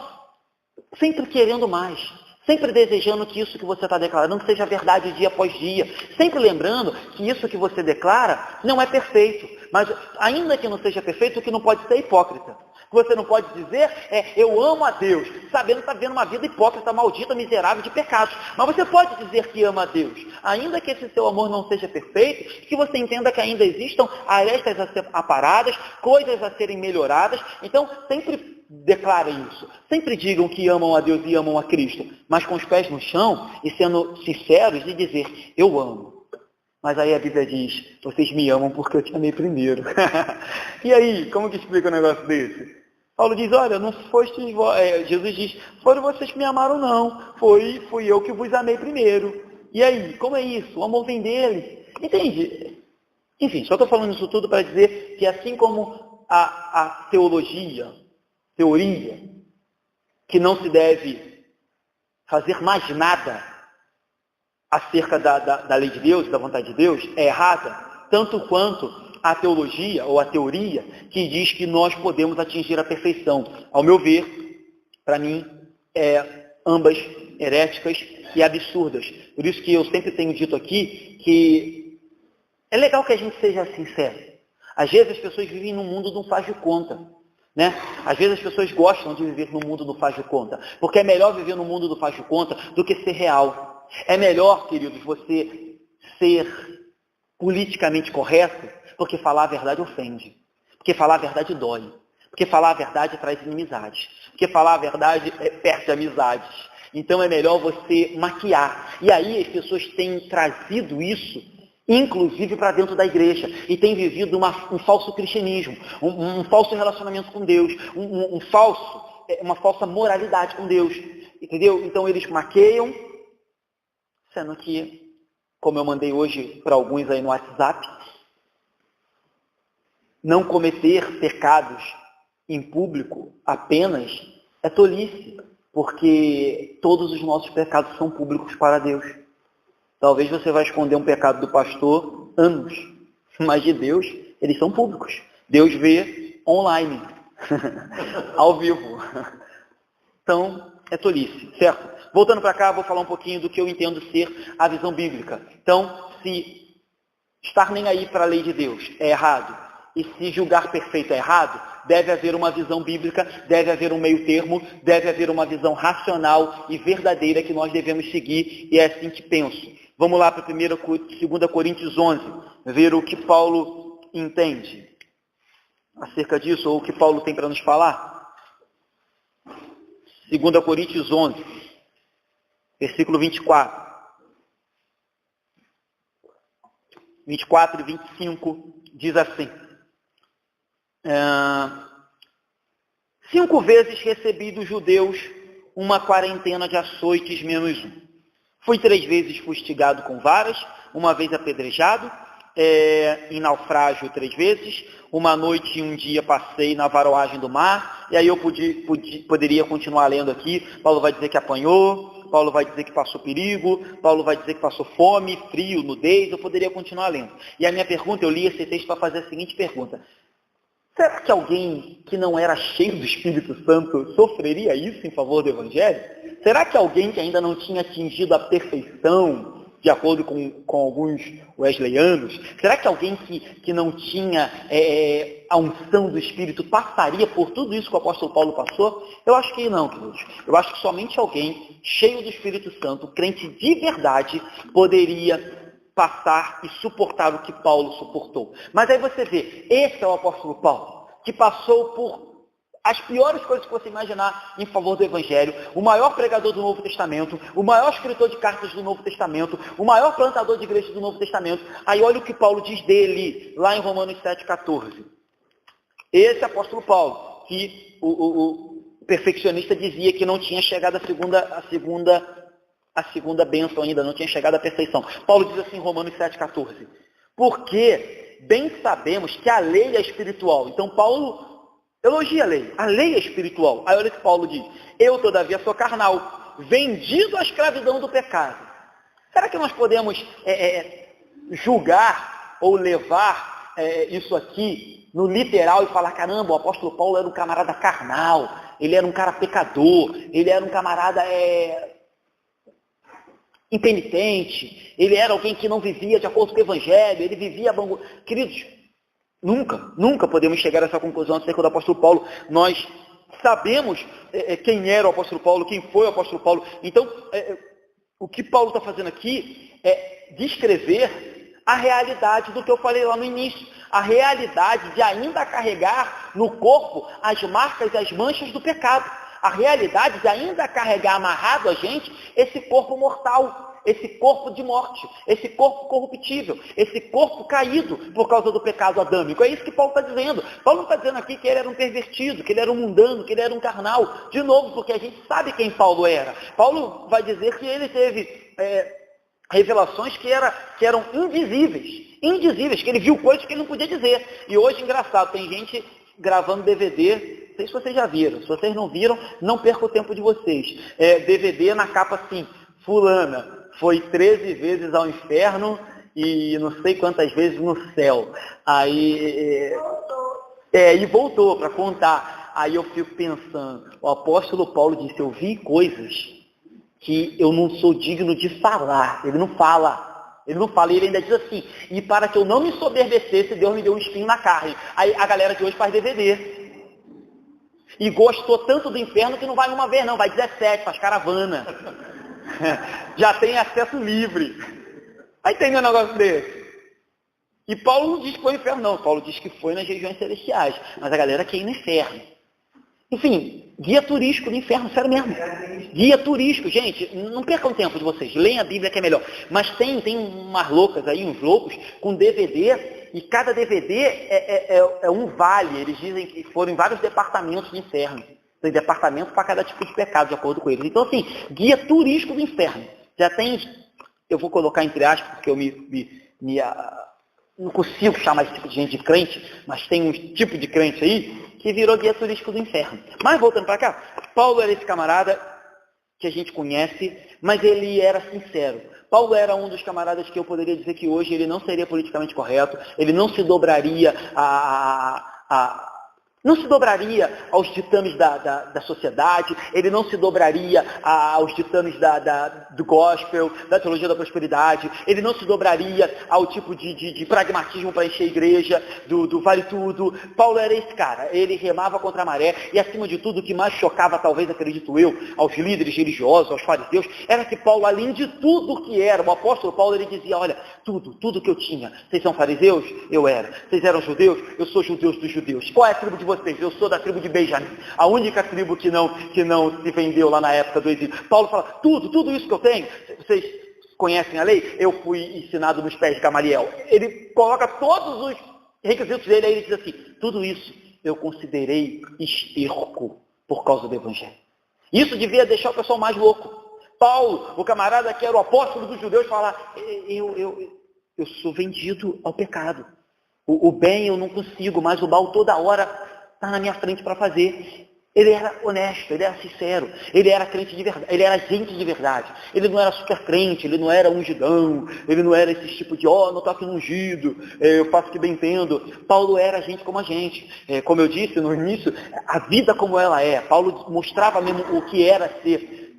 sempre querendo mais. Sempre desejando que isso que você está declarando seja verdade dia após dia. Sempre lembrando que isso que você declara não é perfeito. Mas ainda que não seja perfeito, o que não pode ser hipócrita. Você não pode dizer, eu amo a Deus, sabendo que está vivendo uma vida hipócrita, maldita, miserável de pecados. Mas você pode dizer que ama a Deus, ainda que esse seu amor não seja perfeito, que você entenda que ainda existam arestas a ser aparadas, coisas a serem melhoradas. Então, sempre declarem isso. Sempre digam que amam a Deus e amam a Cristo, mas com os pés no chão e sendo sinceros e dizer, eu amo. Mas aí a Bíblia diz, vocês me amam porque eu te amei primeiro. E aí, como que explica um negócio desse? Paulo diz, olha, não foste Jesus diz, foram vocês que me amaram não, fui eu que vos amei primeiro. E aí, como é isso? O amor vem dele. Entende? Enfim, só estou falando isso tudo para dizer que assim como a teoria, que não se deve fazer mais nada acerca da lei de Deus, da vontade de Deus, é errada, tanto quanto a teologia ou a teoria que diz que nós podemos atingir a perfeição. Ao meu ver, para mim, ambas heréticas e absurdas. Por isso que eu sempre tenho dito aqui que é legal que a gente seja sincero. Às vezes as pessoas vivem num mundo do faz de conta. Né? Às vezes as pessoas gostam de viver no mundo do faz de conta, porque é melhor viver no mundo do faz de conta do que ser real. É melhor, queridos, você ser politicamente correto, porque falar a verdade ofende, porque falar a verdade dói, porque falar a verdade traz inimizades, porque falar a verdade perde amizades. Então é melhor você maquiar. E aí as pessoas têm trazido isso, inclusive para dentro da igreja, e têm vivido um falso cristianismo, um falso relacionamento com Deus, um falso uma falsa moralidade com Deus, entendeu? Então eles maqueiam, sendo que, como eu mandei hoje para alguns aí no WhatsApp, não cometer pecados em público apenas é tolice, porque todos os nossos pecados são públicos para Deus. Talvez você vai esconder um pecado do pastor anos, mas de Deus, eles são públicos. Deus vê online, ao vivo. Então, é tolice, certo? Voltando para cá, vou falar um pouquinho do que eu entendo ser a visão bíblica. Então, se estar nem aí para a lei de Deus é errado, e se julgar perfeito é errado, deve haver uma visão bíblica, deve haver um meio termo, deve haver uma visão racional e verdadeira que nós devemos seguir, e é assim que penso. Vamos lá para 2 Coríntios 11, ver o que Paulo entende acerca disso, ou o que Paulo tem para nos falar. 2 Coríntios 11, versículo 24. 24 e 25 diz assim: 5 vezes recebi dos judeus uma quarentena de açoites menos um. Fui 3 vezes fustigado com varas, uma vez apedrejado, em naufrágio 3 vezes, uma noite e um dia passei na varoagem do mar, e aí eu poderia continuar lendo aqui. Paulo vai dizer que apanhou, Paulo vai dizer que passou perigo, Paulo vai dizer que passou fome, frio, nudez, eu poderia continuar lendo. E a minha pergunta, eu li esse texto para fazer a seguinte pergunta: será que alguém que não era cheio do Espírito Santo sofreria isso em favor do Evangelho? Será que alguém que ainda não tinha atingido a perfeição, de acordo com alguns wesleyanos, será que alguém que não tinha a unção do Espírito passaria por tudo isso que o apóstolo Paulo passou? Eu acho que não, queridos. Eu acho que somente alguém cheio do Espírito Santo, crente de verdade, poderia passar e suportar o que Paulo suportou. Mas aí você vê, esse é o apóstolo Paulo, que passou por as piores coisas que você imaginar em favor do Evangelho, o maior pregador do Novo Testamento, o maior escritor de cartas do Novo Testamento, o maior plantador de igreja do Novo Testamento. Aí olha o que Paulo diz dele, lá em Romanos 7,14. Esse apóstolo Paulo, que o perfeccionista dizia que não tinha chegado a segunda bênção ainda, não tinha chegado à perfeição. Paulo diz assim em Romanos 7,14. Porque bem sabemos que a lei é espiritual. Então Paulo elogia a lei é espiritual. Aí olha o que Paulo diz: eu todavia sou carnal, vendido à escravidão do pecado. Será que nós podemos julgar ou levar isso aqui no literal e falar: caramba, o apóstolo Paulo era um camarada carnal, ele era um cara pecador, ele era um camarada impenitente, ele era alguém que não vivia de acordo com o Evangelho, ele vivia... Queridos, nunca podemos chegar a essa conclusão acerca do apóstolo Paulo. Nós sabemos quem era o apóstolo Paulo, quem foi o apóstolo Paulo. Então, o que Paulo está fazendo aqui é descrever a realidade do que eu falei lá no início. A realidade de ainda carregar no corpo as marcas e as manchas do pecado. A realidade de ainda carregar amarrado a gente esse corpo mortal, esse corpo de morte, esse corpo corruptível, esse corpo caído por causa do pecado adâmico. É isso que Paulo está dizendo. Paulo não está dizendo aqui que ele era um pervertido, que ele era um mundano, que ele era um carnal. De novo, porque a gente sabe quem Paulo era. Paulo vai dizer que ele teve revelações que eram indizíveis, que ele viu coisas que ele não podia dizer. E hoje, engraçado, tem gente gravando DVD, não sei se vocês já viram. Se vocês não viram, não perca o tempo de vocês. DVD na capa assim: fulana foi 13 vezes ao inferno e não sei quantas vezes no céu. Aí, e voltou para contar. Aí eu fico pensando, o apóstolo Paulo disse: eu vi coisas que eu não sou digno de falar. Ele não fala, e ele ainda diz assim: e para que eu não me soberbecesse, Deus me deu um espinho na carne. Aí a galera de hoje faz DVD. E gostou tanto do inferno que não vai uma vez não, vai 17, faz caravana. Já tem acesso livre. Aí tem um negócio desse. E Paulo não diz que foi no inferno não, Paulo diz que foi nas regiões celestiais. Mas a galera quer ir no inferno. Enfim, guia turístico do inferno, sério mesmo. Guia turístico, gente, não percam o tempo de vocês, leiam a Bíblia que é melhor. Mas tem umas loucas aí, uns loucos, com DVD, e cada DVD é um vale. Eles dizem que foram em vários departamentos do inferno. Tem departamento para cada tipo de pecado, de acordo com eles. Então, assim, guia turístico do inferno. Já tem, eu vou colocar entre aspas, porque eu não consigo chamar esse tipo de gente de crente, mas tem um tipo de crente aí que virou guia turístico do inferno. Mas voltando para cá, Paulo era esse camarada que a gente conhece, mas ele era sincero. Paulo era um dos camaradas que eu poderia dizer que hoje ele não seria politicamente correto, ele não se dobraria não se dobraria aos ditames da sociedade, ele não se dobraria aos ditames do gospel, da teologia da prosperidade, ele não se dobraria ao tipo de pragmatismo para encher a igreja, do vale tudo. Paulo era esse cara, ele remava contra a maré, e acima de tudo, o que mais chocava, talvez, acredito eu, aos líderes religiosos, aos fariseus, era que Paulo, além de tudo que era, o apóstolo Paulo, ele dizia, olha, tudo que eu tinha, vocês são fariseus? Eu era. Vocês eram judeus? Eu sou judeu dos judeus. Qual é a tribo de vocês? Eu sou da tribo de Benjamim, a única tribo que não se vendeu lá na época do exílio. Paulo fala, tudo isso que eu tenho, vocês conhecem a lei? Eu fui ensinado nos pés de Gamaliel. Ele coloca todos os requisitos dele, aí ele diz assim, tudo isso eu considerei esterco por causa do evangelho. Isso devia deixar o pessoal mais louco. Paulo, o camarada que era o apóstolo dos judeus, fala, eu sou vendido ao pecado. O bem eu não consigo, mas o mal toda hora está na minha frente para fazer. Ele era honesto, ele era sincero, ele era crente de verdade, ele era gente de verdade. Ele não era super crente, ele não era ungidão, ele não era esse tipo de, não estou aqui no ungido, eu faço o que bem entendo. Paulo era gente como a gente. Como eu disse no início, a vida como ela é. Paulo mostrava mesmo o que era ser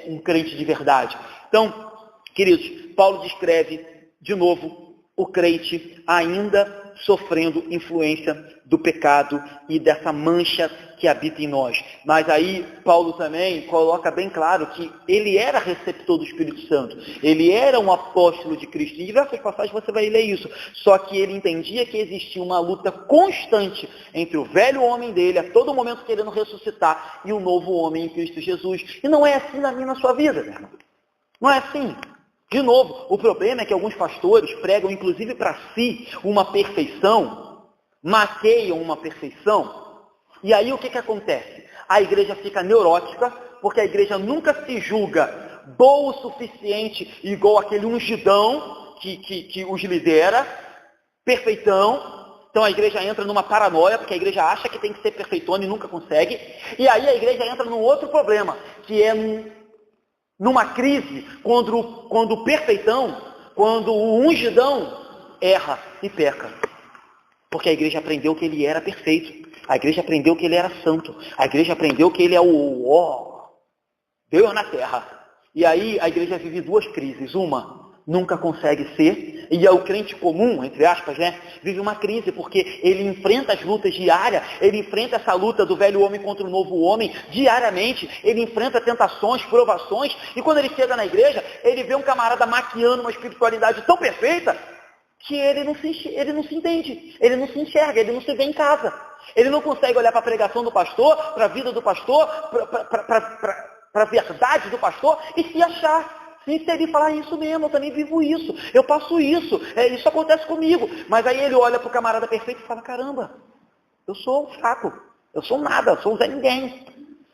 um crente de verdade. Então, queridos, Paulo descreve de novo o crente ainda sofrendo influência do pecado e dessa mancha que habita em nós. Mas aí Paulo também coloca bem claro que ele era receptor do Espírito Santo. Ele era um apóstolo de Cristo. Em diversas passagens você vai ler isso. Só que ele entendia que existia uma luta constante entre o velho homem dele, a todo momento querendo ressuscitar, e o novo homem em Cristo Jesus. E não é assim na minha e na sua vida, meu irmão. Não é assim. De novo, o problema é que alguns pastores pregam, inclusive para si, uma perfeição, maqueiam uma perfeição, e aí o que acontece? A igreja fica neurótica, porque a igreja nunca se julga boa o suficiente, igual aquele ungidão que os lidera, perfeitão. Então a igreja entra numa paranoia, porque a igreja acha que tem que ser perfeitona e nunca consegue, e aí a igreja entra num outro problema, que é numa crise, quando o perfeitão, quando o ungidão erra e peca. Porque a igreja aprendeu que ele era perfeito. A igreja aprendeu que ele era santo. A igreja aprendeu que ele é Deus na terra. E aí a igreja vive duas crises. Uma, nunca consegue ser, e é o crente comum, entre aspas, né, vive uma crise, porque ele enfrenta as lutas diárias, ele enfrenta essa luta do velho homem contra o novo homem diariamente, ele enfrenta tentações, provações, e quando ele chega na igreja, ele vê um camarada maquiando uma espiritualidade tão perfeita, que ele não se entende, ele não se enxerga, ele não se vê em casa. Ele não consegue olhar para a pregação do pastor, para a vida do pastor, para a verdade do pastor, e se achar. Se inserir e falar, isso mesmo, eu também vivo isso, eu passo isso, isso acontece comigo. Mas aí ele olha para o camarada perfeito e fala, caramba, eu sou um fraco, eu sou um nada, eu sou um Zé Ninguém.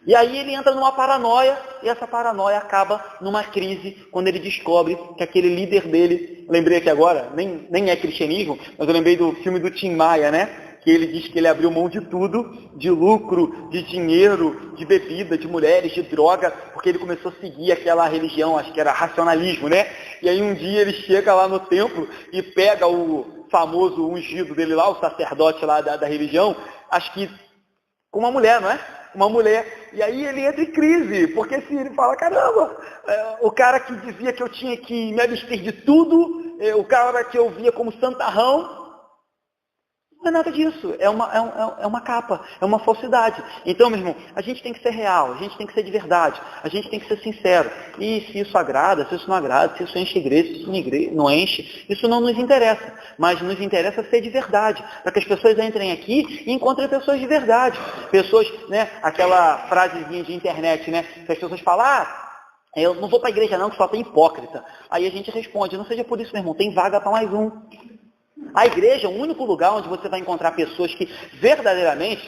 E aí ele entra numa paranoia, e essa paranoia acaba numa crise, quando ele descobre que aquele líder dele, lembrei aqui agora, nem é cristianismo, mas eu lembrei do filme do Tim Maia, né? Que ele diz que ele abriu mão de tudo, de lucro, de dinheiro, de bebida, de mulheres, de droga, porque ele começou a seguir aquela religião, acho que era racionalismo, né? E aí um dia ele chega lá no templo e pega o famoso ungido dele lá, o sacerdote lá da religião, acho que com uma mulher, não é? Uma mulher. E aí ele entra em crise, porque se ele fala, caramba, o cara que dizia que eu tinha que me abster de tudo, o cara que eu via como santarrão, não é nada disso, é uma capa, é uma falsidade. Então, meu irmão, a gente tem que ser real, a gente tem que ser de verdade, a gente tem que ser sincero. E se isso agrada, se isso não agrada, se isso enche a igreja, se isso não enche, isso não nos interessa. Mas nos interessa ser de verdade, para que as pessoas entrem aqui e encontrem pessoas de verdade. Pessoas, né, aquela frasezinha de internet, né, que as pessoas falam, eu não vou para a igreja não, que só tem hipócrita. Aí a gente responde, não seja por isso, meu irmão, tem vaga para mais um. A igreja é o único lugar onde você vai encontrar pessoas que verdadeiramente,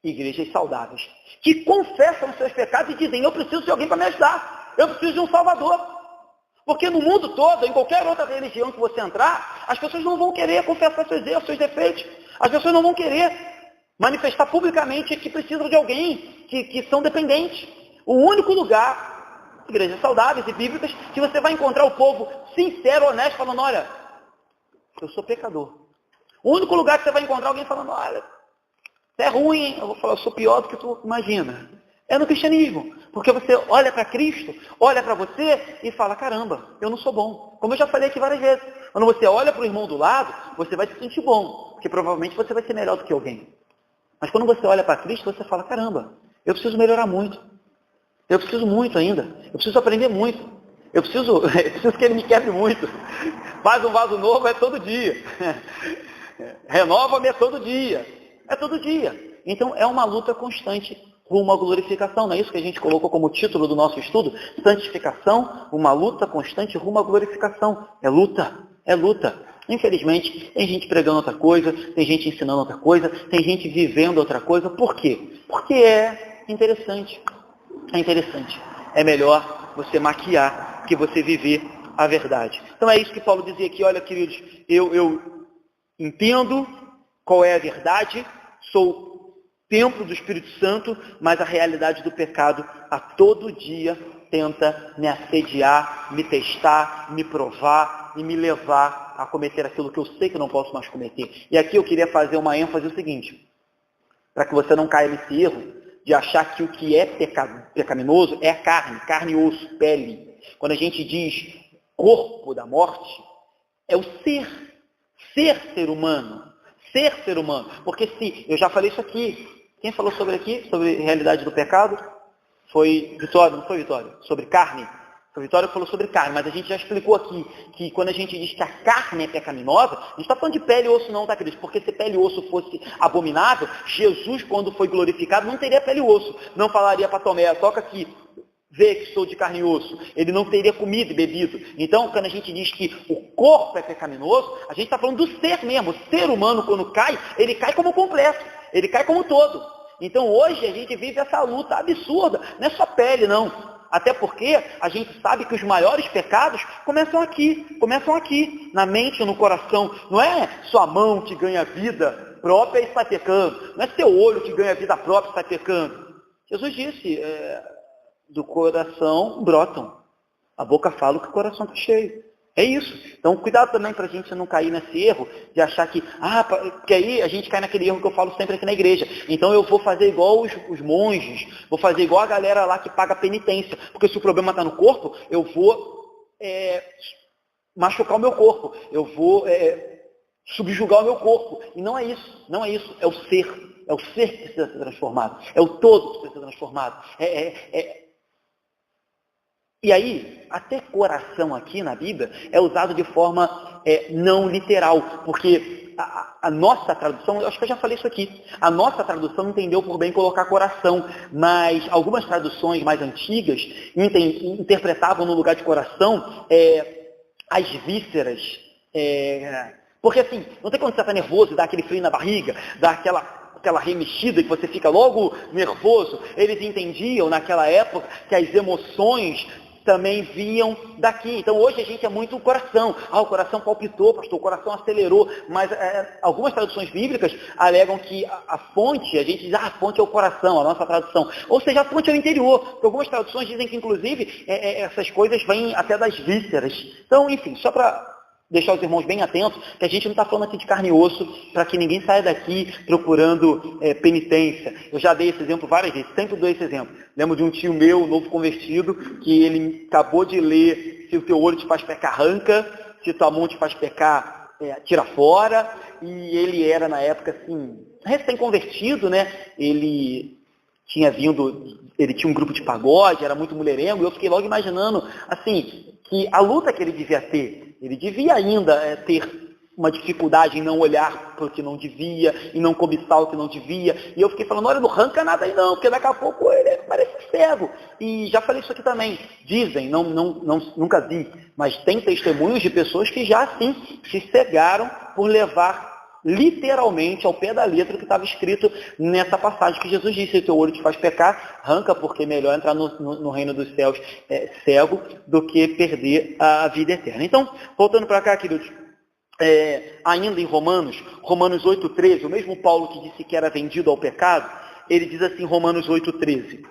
igrejas saudáveis, que confessam seus pecados e dizem, eu preciso de alguém para me ajudar, eu preciso de um Salvador. Porque no mundo todo, em qualquer outra religião que você entrar, as pessoas não vão querer confessar seus erros, seus defeitos. As pessoas não vão querer manifestar publicamente que precisam de alguém, que são dependentes. O único lugar, igrejas saudáveis e bíblicas, que você vai encontrar o povo sincero, honesto, falando, olha, eu sou pecador. O único lugar que você vai encontrar alguém falando, olha, você é ruim, hein? Eu vou falar, eu sou pior do que tu imagina. É no cristianismo. Porque você olha para Cristo, olha para você e fala, caramba, eu não sou bom. Como eu já falei aqui várias vezes. Quando você olha para o irmão do lado, você vai se sentir bom. Porque provavelmente você vai ser melhor do que alguém. Mas quando você olha para Cristo, você fala, caramba, eu preciso melhorar muito. Eu preciso muito ainda. Eu preciso aprender muito. Eu preciso que ele me quebre muito. Faz um vaso novo, é todo dia. Renova-me, é todo dia. É todo dia. Então, é uma luta constante rumo à glorificação. Não é isso que a gente colocou como título do nosso estudo? Santificação, uma luta constante rumo à glorificação. É luta. É luta. Infelizmente, tem gente pregando outra coisa, tem gente ensinando outra coisa, tem gente vivendo outra coisa. Por quê? Porque é interessante. É interessante. É melhor você maquiar que você viver a verdade. Então é isso que Paulo dizia aqui. Olha, queridos, eu entendo qual é a verdade, sou templo do Espírito Santo, mas a realidade do pecado a todo dia tenta me assediar, me testar, me provar e me levar a cometer aquilo que eu sei que não posso mais cometer. E aqui eu queria fazer uma ênfase o seguinte, para que você não caia nesse erro de achar que o que é pecaminoso é a carne, osso, pele. Quando a gente diz corpo da morte, é o ser humano. Ser humano. Porque se, eu já falei isso aqui, quem falou sobre realidade do pecado? Foi Vitória, não foi Vitória? Sobre carne. Foi Vitória que falou sobre carne, mas a gente já explicou aqui que quando a gente diz que a carne é pecaminosa, a gente está falando de pele e osso não, tá, queridos? Porque se pele e osso fosse abominável, Jesus, quando foi glorificado, não teria pele e osso. Não falaria para Tomé, toca aqui, vê que sou de carne e osso. Ele não teria comido e bebido. Então, quando a gente diz que o corpo é pecaminoso, a gente está falando do ser mesmo. O ser humano, quando cai, ele cai como completo. Ele cai como todo. Então, hoje, a gente vive essa luta absurda. Não é só pele, não. Até porque a gente sabe que os maiores pecados começam aqui, na mente, no coração. Não é sua mão que ganha vida própria e está pecando. Não é seu olho que ganha vida própria e está pecando. Jesus disse, do coração brotam. A boca fala que o coração está cheio. É isso. Então, cuidado também para a gente não cair nesse erro de achar que, porque aí a gente cai naquele erro que eu falo sempre aqui na igreja. Então, eu vou fazer igual os monges, vou fazer igual a galera lá que paga penitência. Porque se o problema está no corpo, eu vou machucar o meu corpo. Eu vou subjugar o meu corpo. E não é isso. Não é isso. É o ser. É o ser que precisa ser transformado. É o todo que precisa ser transformado. E aí, até coração aqui na Bíblia é usado de forma não literal, porque a nossa tradução, eu acho que eu já falei isso aqui, a nossa tradução entendeu por bem colocar coração, mas algumas traduções mais antigas interpretavam no lugar de coração as vísceras, porque assim, não tem quando você está nervoso, dá aquele frio na barriga, dá aquela remexida que você fica logo nervoso. Eles entendiam naquela época que as emoções também vinham daqui. Então hoje a gente é muito o coração. O coração palpitou, pastor, o coração acelerou. Mas algumas traduções bíblicas alegam que a fonte, a gente diz, a fonte é o coração, a nossa tradução. Ou seja, a fonte é o interior. Porque algumas traduções dizem que, inclusive, essas coisas vêm até das vísceras. Então, enfim, só para deixar os irmãos bem atentos, que a gente não está falando aqui de carne e osso, para que ninguém saia daqui procurando penitência. Eu já dei esse exemplo várias vezes, sempre dou esse exemplo. Lembro de um tio meu, novo convertido, que ele acabou de ler, se o teu olho te faz pecar, arranca, se tua mão te faz pecar, tira fora, e ele era, na época, assim, recém-convertido, né? Ele tinha um grupo de pagode, era muito mulherengo, e eu fiquei logo imaginando, assim, que a luta que ele devia ter, ele devia ainda ter uma dificuldade em não olhar para o que não devia, em não cobiçar o que não devia, e eu fiquei falando, olha, não arranca nada aí não, porque daqui a pouco ele parece cego. E já falei isso aqui também, dizem, nunca vi, mas tem testemunhos de pessoas que já, assim, se cegaram por levar literalmente, ao pé da letra, o que estava escrito nessa passagem que Jesus disse: se teu olho te faz pecar, arranca, porque é melhor entrar no reino dos céus cego do que perder a vida eterna. Então, voltando para cá, queridos, ainda em Romanos 8,13, o mesmo Paulo que disse que era vendido ao pecado, ele diz assim, Romanos 8,13.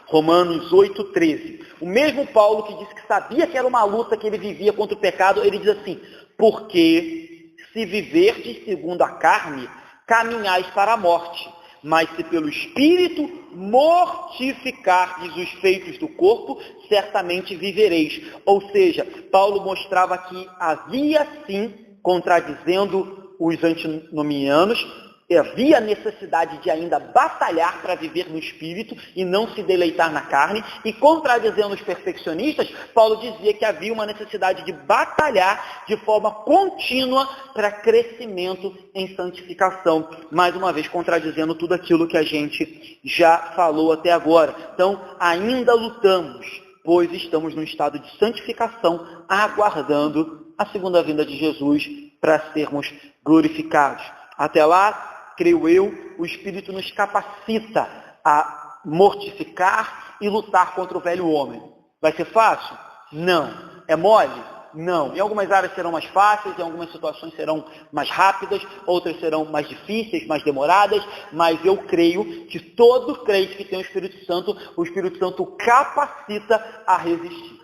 Romanos 8,13. O mesmo Paulo que disse que sabia que era uma luta que ele vivia contra o pecado, ele diz assim: porque se viverdes segundo a carne, caminhais para a morte, mas se pelo Espírito mortificardes os feitos do corpo, certamente vivereis. Ou seja, Paulo mostrava que havia sim, contradizendo os antinomianos, havia necessidade de ainda batalhar para viver no Espírito e não se deleitar na carne, e contradizendo os perfeccionistas, Paulo dizia que havia uma necessidade de batalhar de forma contínua para crescimento em santificação, mais uma vez contradizendo tudo aquilo que a gente já falou até agora. Então, ainda lutamos, pois estamos num estado de santificação, aguardando a segunda vinda de Jesus para sermos glorificados. Até lá, creio eu, o Espírito nos capacita a mortificar e lutar contra o velho homem. Vai ser fácil? Não. É mole? Não. Em algumas áreas serão mais fáceis, em algumas situações serão mais rápidas, outras serão mais difíceis, mais demoradas, mas eu creio que todo crente que tem o Espírito Santo o capacita a resistir.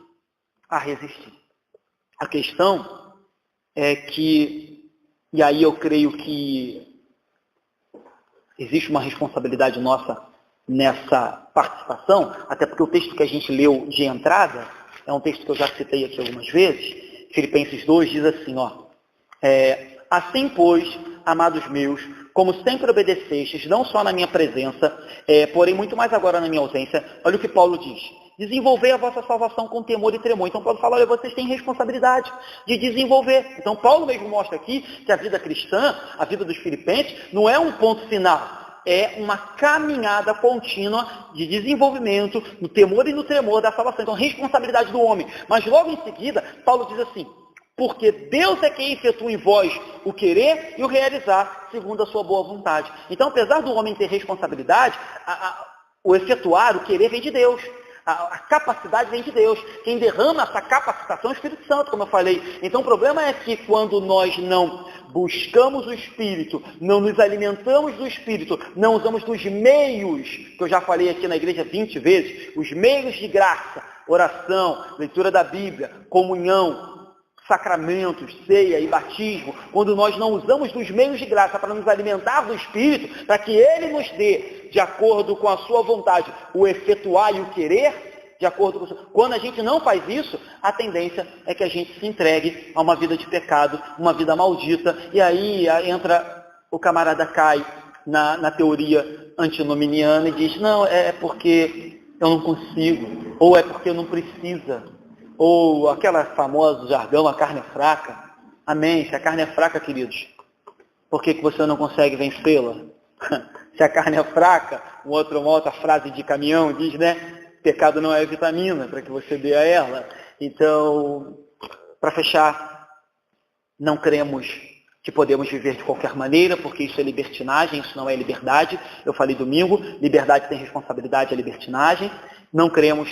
A resistir. A questão é que, e aí eu creio que existe uma responsabilidade nossa nessa participação, até porque o texto que a gente leu de entrada é um texto que eu já citei aqui algumas vezes. Filipenses 2 diz assim, assim, pois, amados meus, como sempre obedecestes, não só na minha presença, porém muito mais agora na minha ausência, olha o que Paulo diz: desenvolvei a vossa salvação com temor e tremor. Então Paulo fala, olha, vocês têm responsabilidade de desenvolver. Então Paulo mesmo mostra aqui que a vida cristã, a vida dos filipenses, não é um ponto final. É uma caminhada contínua de desenvolvimento no temor e no tremor da salvação. Então, responsabilidade do homem. Mas logo em seguida, Paulo diz assim: porque Deus é quem efetua em vós o querer e o realizar segundo a sua boa vontade. Então, apesar do homem ter responsabilidade, o efetuar, o querer vem de Deus. A capacidade vem de Deus. Quem derrama essa capacitação é o Espírito Santo, como eu falei. Então o problema é que quando nós não buscamos o Espírito, não nos alimentamos do Espírito, não usamos dos meios, que eu já falei aqui na igreja 20 vezes, os meios de graça, oração, leitura da Bíblia, comunhão, sacramentos, ceia e batismo, quando nós não usamos dos meios de graça para nos alimentar do Espírito, para que Ele nos dê, de acordo com a sua vontade, o efetuar e o querer, de acordo com quando a gente não faz isso, a tendência é que a gente se entregue a uma vida de pecado, uma vida maldita, e aí entra o camarada cai na teoria antinominiana e diz, não, é porque eu não consigo, ou é porque não precisa, ou aquela famosa jargão, a carne é fraca. Amém? Se a carne é fraca, queridos, por que você não consegue vencê-la? Se a carne é fraca, uma outra frase de caminhão diz, né? Pecado não é vitamina para que você dê a ela. Então, para fechar, não cremos que podemos viver de qualquer maneira, porque isso é libertinagem, isso não é liberdade. Eu falei domingo, liberdade sem responsabilidade é libertinagem. Não cremos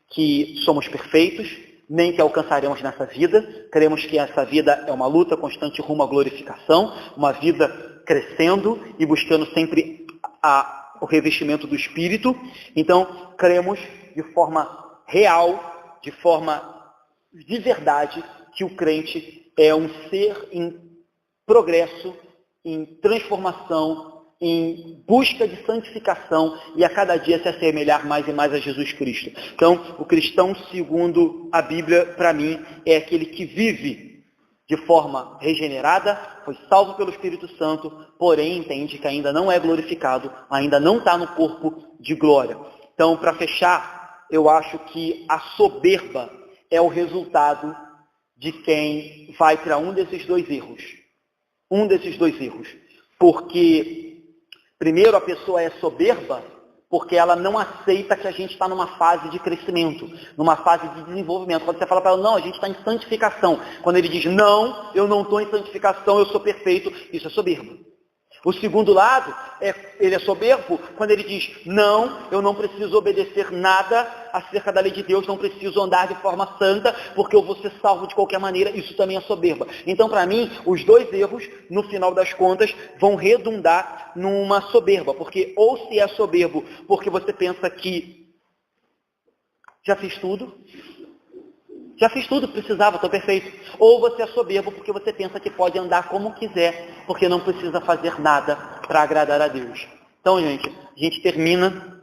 que somos perfeitos, nem que alcançaremos nessa vida. Cremos que essa vida é uma luta constante rumo à glorificação, uma vida crescendo e buscando sempre o revestimento do Espírito. Então, cremos de forma real, de forma de verdade, que o crente é um ser em progresso, em transformação, em busca de santificação e a cada dia se assemelhar mais e mais a Jesus Cristo. Então, o cristão, segundo a Bíblia, para mim, é aquele que vive de forma regenerada, foi salvo pelo Espírito Santo, porém entende que ainda não é glorificado, ainda não está no corpo de glória. Então, para fechar, eu acho que a soberba é o resultado de quem vai para um desses dois erros. Um desses dois erros. Porque, primeiro, a pessoa é soberba porque ela não aceita que a gente está numa fase de crescimento, numa fase de desenvolvimento. Quando você fala para ela, não, a gente está em santificação. Quando ele diz, não, eu não estou em santificação, eu sou perfeito, isso é soberbo. O segundo lado, ele é soberbo quando ele diz, não, eu não preciso obedecer nada acerca da lei de Deus, não preciso andar de forma santa, porque eu vou ser salvo de qualquer maneira, isso também é soberba. Então, para mim, os dois erros, no final das contas, vão redundar numa soberba, porque ou se é soberbo porque você pensa que já fiz tudo, precisava, estou perfeito. Ou você é soberbo porque você pensa que pode andar como quiser, porque não precisa fazer nada para agradar a Deus. Então, gente, a gente termina